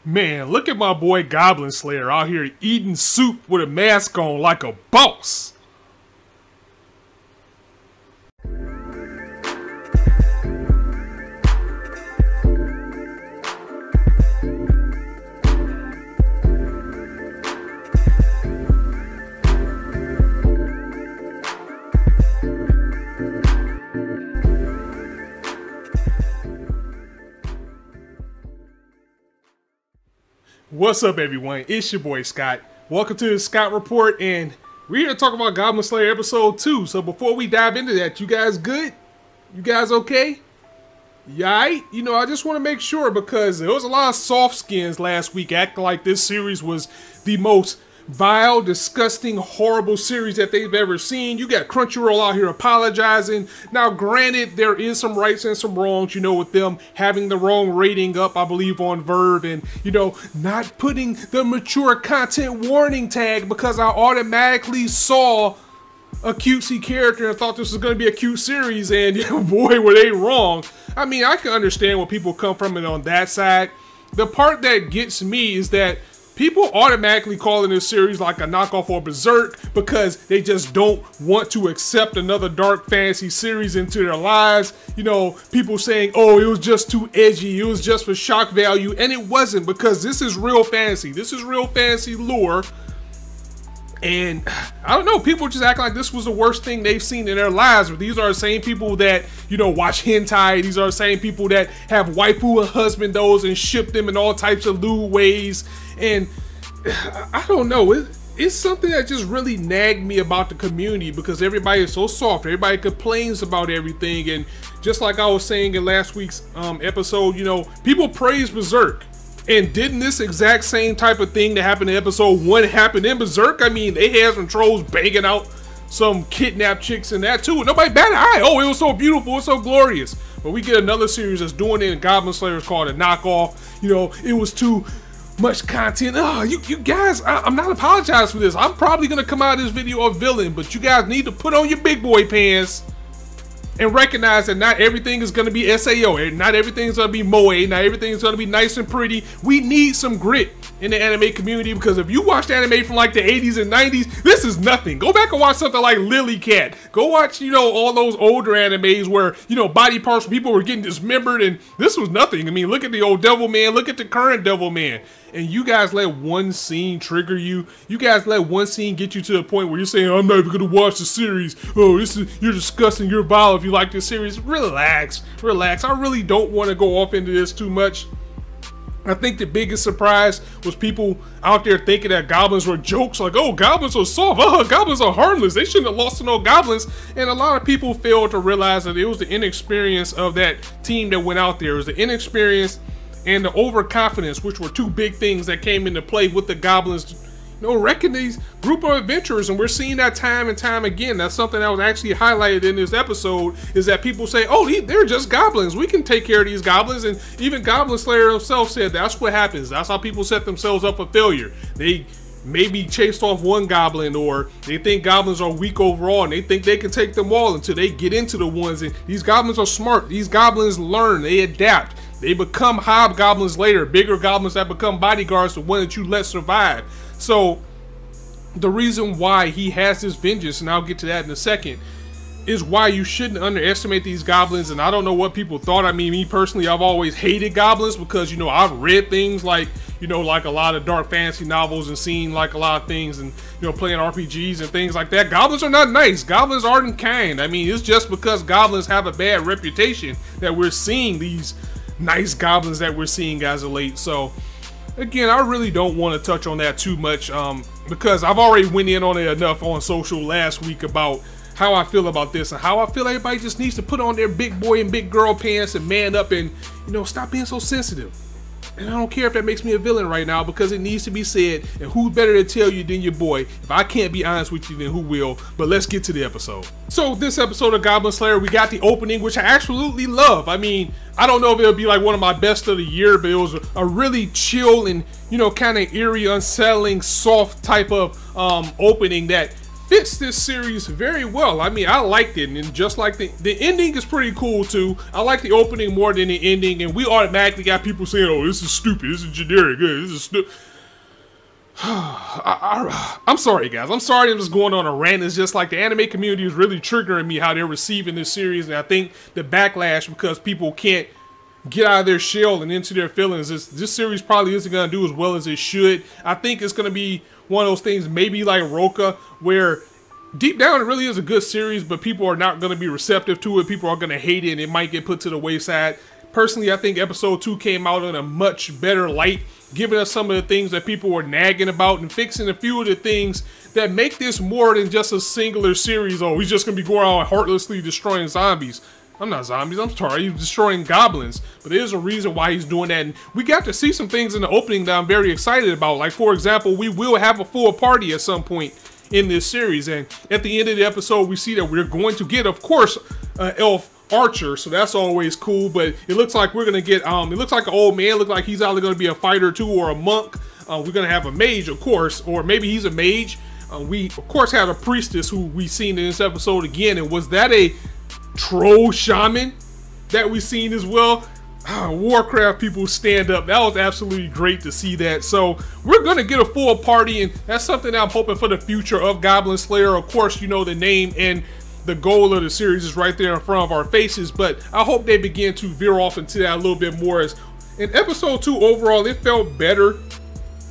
Man, look at my boy Goblin Slayer out here eating soup with a mask on like a boss. What's up, everyone? It's your boy Scott. Welcome to the Scott Report, and we're here to talk about Goblin Slayer episode 2. So before we dive into that, you guys good? You guys okay? Yikes? You know, I just want to make sure because there was a lot of soft skins last week acting like this series was the most vile, disgusting, horrible series that they've ever seen. You got Crunchyroll out here apologizing. Now, granted, there is some rights and some wrongs, you know, with them having the wrong rating up, I believe, on Verve, and, you know, not putting the mature content warning tag because I automatically saw a cutesy character and thought this was going to be a cute series, and boy, were they wrong. I mean, I can understand where people come from and on that side. The part that gets me is that people automatically calling this series like a knockoff or Berserk because they just don't want to accept another dark fantasy series into their lives. You know, people saying, oh, it was just too edgy, it was just for shock value, and it wasn't, because this is real fantasy. This is real fantasy lore. And I don't know, people just act like this was the worst thing they've seen in their lives. But these are the same people that, you know, watch hentai. These are the same people that have waifu and husbandos and ship them in all types of lewd ways. And I don't know, it's something that just really nagged me about the community because everybody is so soft. Everybody complains about everything. And just like I was saying in last week's episode, you know, people praise Berserk. And didn't this exact same type of thing that happened in episode 1 happen in Berserk? I mean, they had some trolls banging out some kidnapped chicks in that too. Nobody batted an eye. Oh, it was so beautiful, it was so glorious. But we get another series that's doing it in Goblin Slayer called a knockoff. You know, it was too much content. Oh, you guys, I'm not apologizing for this. I'm probably gonna come out of this video a villain, but you guys need to put on your big boy pants and recognize that not everything is going to be SAO, not everything is going to be moe, not everything is going to be nice and pretty. We need some grit in the anime community, because if you watched anime from like the 80s and 90s, this is nothing. Go back and watch something like Lily Cat. Go watch, you know, all those older animes where, you know, body parts of people were getting dismembered, and this was nothing. I mean, look at the old Devil Man, look at the current Devil Man. And you guys let one scene trigger you. You guys let one scene get you to the point where you're saying, I'm not even gonna watch the series. Oh, you're disgusting, you're vile if you like this series. Relax, relax. I really don't want to go off into this too much. I think the biggest surprise was people out there thinking that goblins were jokes, like, oh, goblins are soft, oh, goblins are harmless, they shouldn't have lost to no goblins. And a lot of people failed to realize that it was the inexperience of that team that went out there. It was the inexperience and the overconfidence, which were two big things that came into play with the goblins, you know, wrecking these group of adventurers. And we're seeing that time and time again. That's something that was actually highlighted in this episode, is that people say, oh, they're just goblins, we can take care of these goblins. And even Goblin Slayer himself said that's what happens. That's how people set themselves up for failure. They maybe chased off one goblin, or they think goblins are weak overall and they think they can take them all until they get into the ones. And these goblins are smart. These goblins learn, they adapt. They become hobgoblins later, bigger goblins that become bodyguards, the one that you let survive. So the reason why he has this vengeance, and I'll get to that in a second, is why you shouldn't underestimate these goblins. And I don't know what people thought. I mean, me personally, I've always hated goblins because, you know, I've read things like, you know, like a lot of dark fantasy novels and seen like a lot of things, and, you know, playing RPGs and things like that. Goblins are not nice. Goblins aren't kind. I mean, it's just because goblins have a bad reputation that we're seeing these nice goblins that we're seeing as of late. So again, I really don't want to touch on that too much because I've already went in on it enough on social last week about how I feel about this and how I feel everybody just needs to put on their big boy and big girl pants and man up and, you know, stop being so sensitive. And I don't care if that makes me a villain right now, because it needs to be said, and who better to tell you than your boy? If I can't be honest with you, then who will? But let's get to the episode. So this episode of Goblin Slayer, we got the opening, which I absolutely love. I mean, I don't know if it'll be like one of my best of the year, but it was a really chill and, you know, kind of eerie, unsettling, soft type of opening that fits this series very well. I mean, I liked it, and just like the ending is pretty cool too. I like the opening more than the ending, and we automatically got people saying, "Oh, this is stupid. This is generic. This is stupid." I'm sorry, guys. I'm sorry I'm just going on a rant. It's just like the anime community is really triggering me how they're receiving this series, and I think the backlash because people can't get out of their shell and into their feelings. This series probably isn't going to do as well as it should. I think it's going to be one of those things, maybe like Roka, where deep down it really is a good series, but people are not going to be receptive to it. People are going to hate it, and it might get put to the wayside. Personally, I think episode 2 came out in a much better light, giving us some of the things that people were nagging about and fixing a few of the things that make this more than just a singular series. Oh, he's just going to be going around heartlessly destroying zombies. I'm not zombies, I'm sorry, he's destroying goblins. But there's a reason why he's doing that. And we got to see some things in the opening that I'm very excited about. Like, for example, we will have a full party at some point in this series. And at the end of the episode, we see that we're going to get, of course, elf archer. So that's always cool. But it looks like we're going to get, it looks like an old man. Looks like he's either going to be a fighter too or a monk. We're going to have a mage, of course, or maybe he's a mage. We, of course, had a priestess who we seen in this episode again. And was that a troll shaman that we seen as well? Warcraft people stand up. That was absolutely great to see that. So we're gonna get a full party, and that's something that I'm hoping for the future of Goblin Slayer. Of course, you know, the name and the goal of the series is right there in front of our faces, but I hope they begin to veer off into that a little bit more. As in episode 2 overall, it felt better.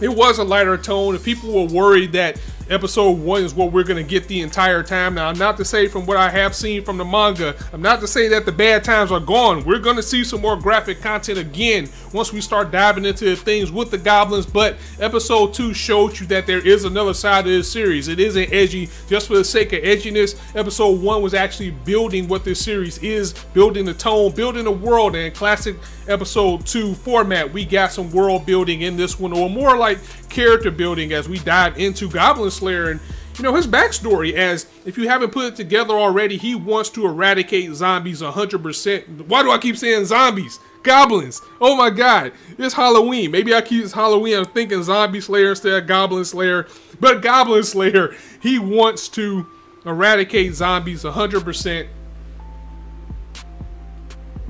It was a lighter tone. If people were worried that episode 1 is what we're going to get the entire time. Now, I'm not to say from what I have seen from the manga, I'm not to say that the bad times are gone. We're going to see some more graphic content again once we start diving into the things with the goblins, but episode 2 showed you that there is another side of this series. It isn't edgy just for the sake of edginess. Episode 1 was actually building what this series is, building the tone, building the world, and in classic episode 2 format, we got some world building in this one, or more like character building as we dive into Goblin Slayer and, you know, his backstory. As if you haven't put it together already, he wants to eradicate zombies 100%. Why do I keep saying zombies? Goblins. Oh my god, it's Halloween. Maybe I keep it's Halloween, I'm thinking Zombie Slayer instead of Goblin Slayer. But Goblin Slayer, he wants to eradicate zombies 100%.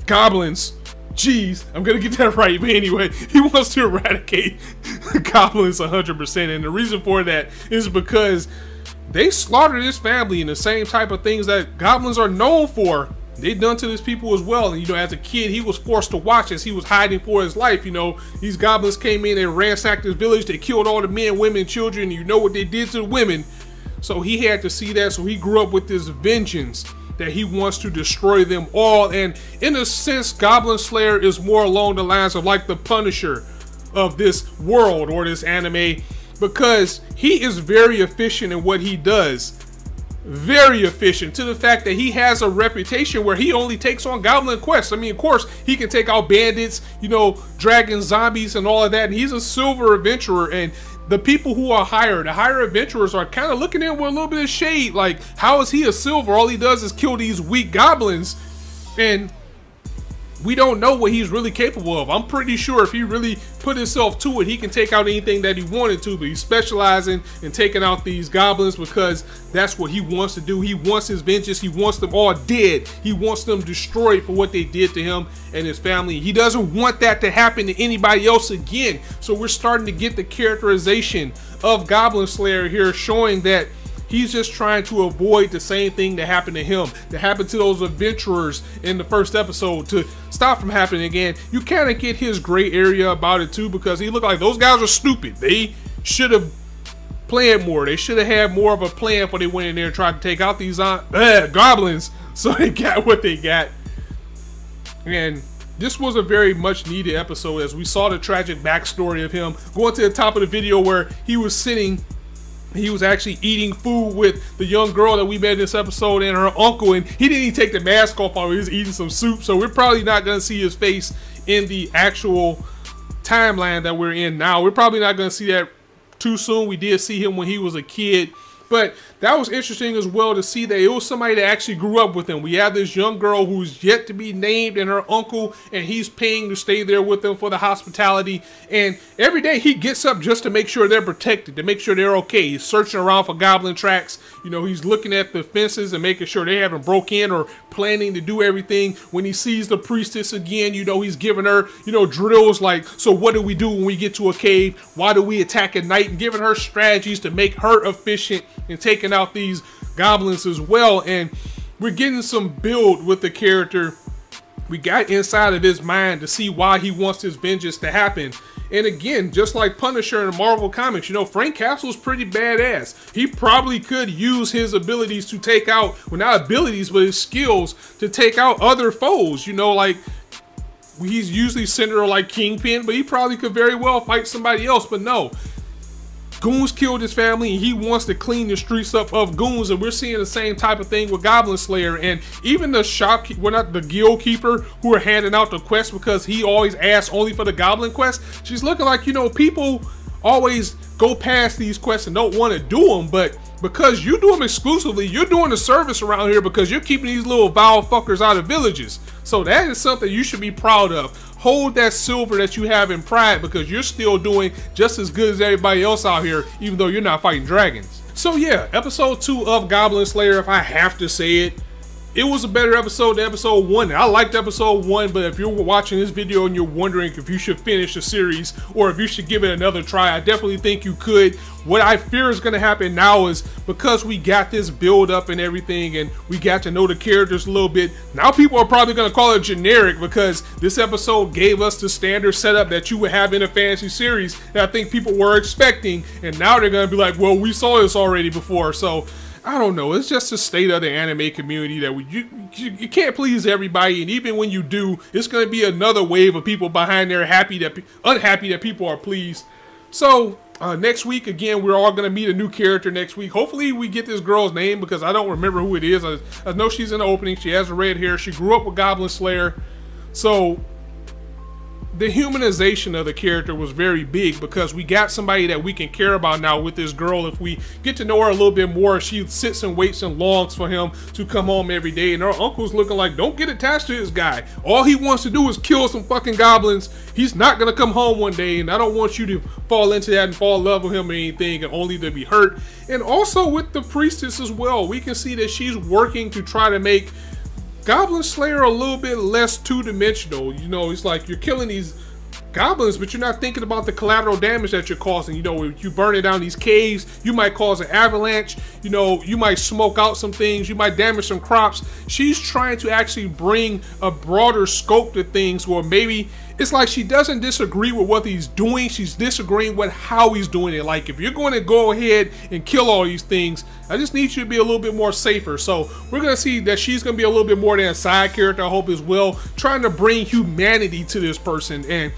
Goblins. Jeez, I'm gonna get that right, but anyway, he wants to eradicate goblins 100%, and the reason for that is because they slaughtered his family in the same type of things that goblins are known for. They done to these people as well, and you know, as a kid, he was forced to watch as he was hiding for his life. You know, these goblins came in and ransacked his village. They killed all the men, women, children. You know what they did to the women. So he had to see that, so he grew up with this vengeance that he wants to destroy them all. And in a sense, Goblin Slayer is more along the lines of like the Punisher of this world or this anime, because he is very efficient in what he does. Very efficient, to the fact that he has a reputation where he only takes on goblin quests. I mean, of course, he can take out bandits, you know, dragons, zombies, and all of that, and he's a silver adventurer. And the people who are hired, the higher adventurers, are kind of looking in with a little bit of shade. Like, how is he a silver? All he does is kill these weak goblins, and we don't know what he's really capable of. I'm pretty sure if he really put himself to it, he can take out anything that he wanted to, but he's specializing in taking out these goblins because that's what he wants to do. He wants his vengeance. He wants them all dead. He wants them destroyed for what they did to him and his family. He doesn't want that to happen to anybody else again. So we're starting to get the characterization of Goblin Slayer here, showing that he's just trying to avoid the same thing that happened to him, that happened to those adventurers in the first episode, to stop from happening again. You kind of get his gray area about it too, because he looked like those guys are stupid. They should have planned more. They should have had more of a plan before they went in there and tried to take out these goblins. So they got what they got. And this was a very much needed episode, as we saw the tragic backstory of him going to the top of the video where he was sitting. He was actually eating food with the young girl that we met in this episode and her uncle, and he didn't even take the mask off while he was eating some soup. So we're probably not going to see his face in the actual timeline that we're in now. We're probably not going to see that too soon. We did see him when he was a kid, but that was interesting as well to see that it was somebody that actually grew up with him. We have this young girl who's yet to be named and her uncle, and he's paying to stay there with them for the hospitality. And every day he gets up just to make sure they're protected, to make sure they're okay. He's searching around for goblin tracks. You know, he's looking at the fences and making sure they haven't broke in or planning to do everything. When he sees the priestess again, you know, he's giving her, you know, drills like, so what do we do when we get to a cave? Why do we attack at night? And giving her strategies to make her efficient and taking out these goblins as well. And we're getting some build with the character. We got inside of his mind to see why he wants this vengeance to happen. And again, just like Punisher in Marvel Comics, you know, Frank Castle's pretty badass. He probably could use his abilities to take out, well, not abilities, but his skills to take out other foes. You know, like, he's usually centered like Kingpin, but he probably could very well fight somebody else. But no, Goons killed his family, and he wants to clean the streets up of Goons, and we're seeing the same type of thing with Goblin Slayer. And even the shopkeeper, well, not the guild keeper, who are handing out the quest because he always asks only for the Goblin quest. She's looking like, you know, people always go past these quests and don't want to do them, but because you do them exclusively, you're doing a service around here because you're keeping these little vile fuckers out of villages. So that is something you should be proud of. Hold that silver that you have in pride, because you're still doing just as good as everybody else out here, even though you're not fighting dragons. So yeah, episode 2 of Goblin Slayer, if I have to say it, it was a better episode than episode 1. I liked episode 1, but if you're watching this video and you're wondering if you should finish the series or if you should give it another try, I definitely think you could. What I fear is going to happen now is, because we got this build up and everything and we got to know the characters a little bit, now people are probably going to call it generic, because this episode gave us the standard setup that you would have in a fantasy series that I think people were expecting, and now they're going to be like, well, we saw this already before. So I don't know, it's just the state of the anime community that you can't please everybody, and even when you do, it's going to be another wave of people behind there unhappy that people are pleased. So next week, again, we're all going to meet a new character next week. Hopefully we get this girl's name, because I don't remember who it is. I know she's in the opening. She has red hair. She grew up with Goblin Slayer. So the humanization of the character was very big, because we got somebody that we can care about now with this girl. If we get to know her a little bit more, she sits and waits and longs for him to come home every day, and her uncle's looking like, don't get attached to this guy. All he wants to do is kill some fucking goblins. He's not gonna come home one day, and I don't want you to fall into that and fall in love with him or anything, and only to be hurt. And also with the priestess as well, we can see that she's working to try to make Goblin Slayer a little bit less two-dimensional. You know, it's like you're killing these goblins, but you're not thinking about the collateral damage that you're causing. You know, if you burn it down these caves, you might cause an avalanche. You know, you might smoke out some things. You might damage some crops. She's trying to actually bring a broader scope to things, where maybe it's like she doesn't disagree with what he's doing. She's disagreeing with how he's doing it. Like, if you're going to go ahead and kill all these things, I just need you to be a little bit more safer. So we're going to see that she's going to be a little bit more than a side character, I hope, as well, trying to bring humanity to this person. And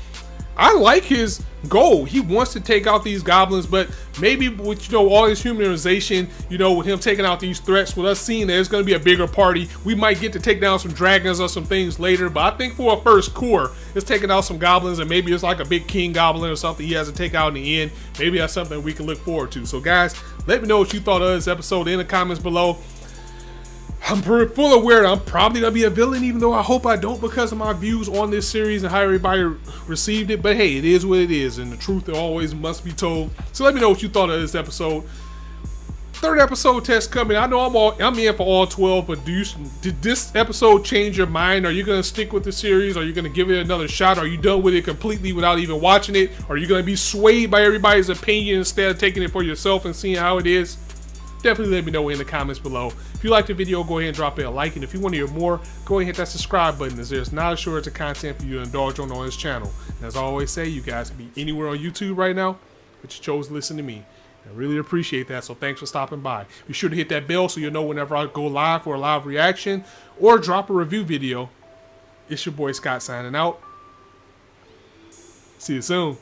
I like his goal. He wants to take out these goblins, but maybe with, you know, all this humanization, you know, with him taking out these threats, with us seeing that it's going to be a bigger party, we might get to take down some dragons or some things later. But I think for a first core, it's taking out some goblins, and maybe it's like a big king goblin or something he has to take out in the end. Maybe that's something we can look forward to. So guys, let me know what you thought of this episode in the comments below. I'm full aware that I'm probably going to be a villain, even though I hope I don't, because of my views on this series and how everybody received it. But hey, it is what it is, and the truth always must be told. So let me know what you thought of this episode. Third episode test coming. I know I'm in for all 12, but did this episode change your mind? Are you going to stick with the series? Are you going to give it another shot? Are you done with it completely without even watching it? Are you going to be swayed by everybody's opinion instead of taking it for yourself and seeing how it is? Definitely let me know in the comments below. If you liked the video, go ahead and drop it a like, and if you want to hear more, go ahead and hit that subscribe button, as there's not a shortage of content for you to indulge on this channel. And as I always say, you guys can be anywhere on YouTube right now, but you chose to listen to me. I really appreciate that, so thanks for stopping by. Be sure to hit that bell so you'll know whenever I go live for a live reaction or drop a review video. It's your boy Scott signing out. See you soon.